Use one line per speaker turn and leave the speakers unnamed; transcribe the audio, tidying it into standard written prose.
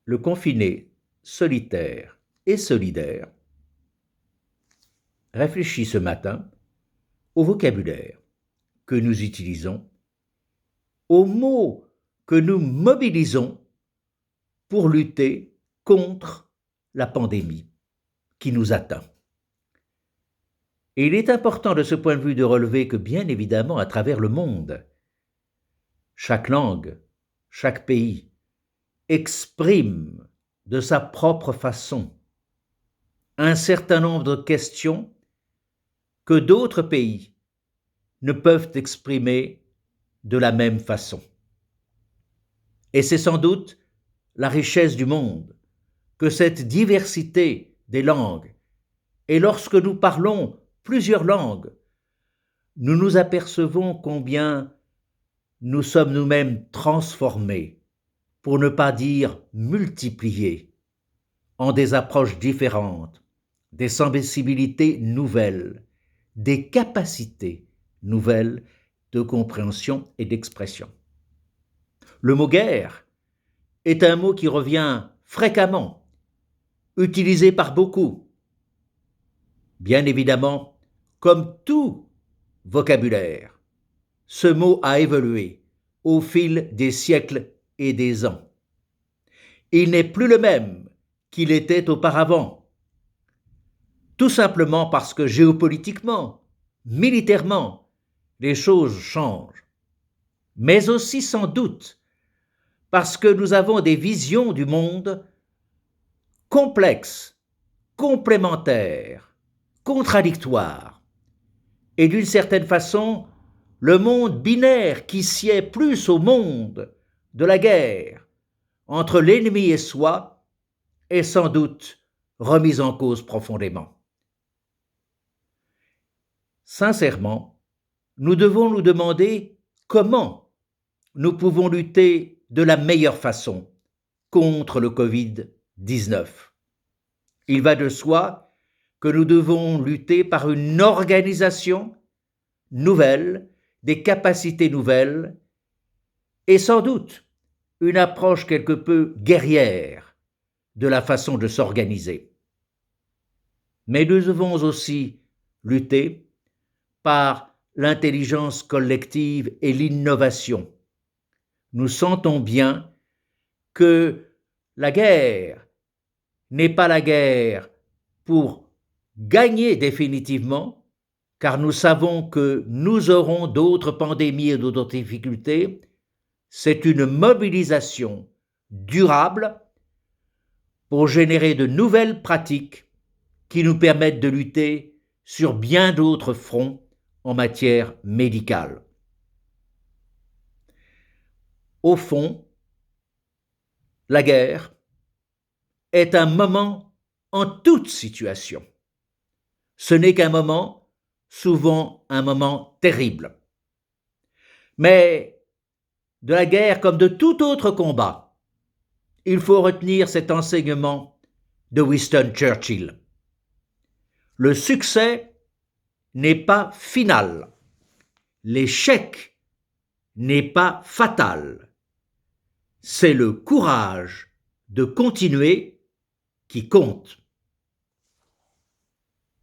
le confiné, solitaire et solidaire réfléchit ce matin au vocabulaire que nous utilisons, aux mots que nous mobilisons pour lutter contre la pandémie qui nous atteint. Et il est important de ce point de vue de relever que, bien évidemment, à travers le monde, chaque langue, chaque pays exprime de sa propre façon un certain nombre de questions que d'autres pays ne peuvent exprimer de la même façon. Et c'est sans doute la richesse du monde, que cette diversité des langues, et lorsque nous parlons plusieurs langues, nous nous apercevons combien nous sommes nous-mêmes transformés, pour ne pas dire multipliés, en des approches différentes, des sensibilités nouvelles, des capacités nouvelles de compréhension et d'expression. Le mot guerre est un mot qui revient fréquemment, utilisé par beaucoup. Bien évidemment, comme tout vocabulaire, ce mot a évolué au fil des siècles et des ans. Il n'est plus le même qu'il était auparavant, tout simplement parce que géopolitiquement, militairement, les choses changent, mais aussi sans doute parce que nous avons des visions du monde complexes, complémentaires, contradictoires, et d'une certaine façon, le monde binaire qui sied plus au monde de la guerre entre l'ennemi et soi est sans doute remis en cause profondément. Sincèrement, nous devons nous demander comment nous pouvons lutter de la meilleure façon contre le Covid-19. Il va de soi que nous devons lutter par une organisation nouvelle, des capacités nouvelles et sans doute une approche quelque peu guerrière de la façon de s'organiser. Mais nous devons aussi lutter par l'intelligence collective et l'innovation. Nous sentons bien que la guerre n'est pas la guerre pour gagner définitivement, car nous savons que nous aurons d'autres pandémies et d'autres difficultés. C'est une mobilisation durable pour générer de nouvelles pratiques qui nous permettent de lutter sur bien d'autres fronts en matière médicale. Au fond, la guerre est un moment en toute situation. Ce n'est qu'un moment, souvent un moment terrible. Mais de la guerre comme de tout autre combat, il faut retenir cet enseignement de Winston Churchill. Le succès n'est pas final. L'échec n'est pas fatal. C'est le courage de continuer qui compte.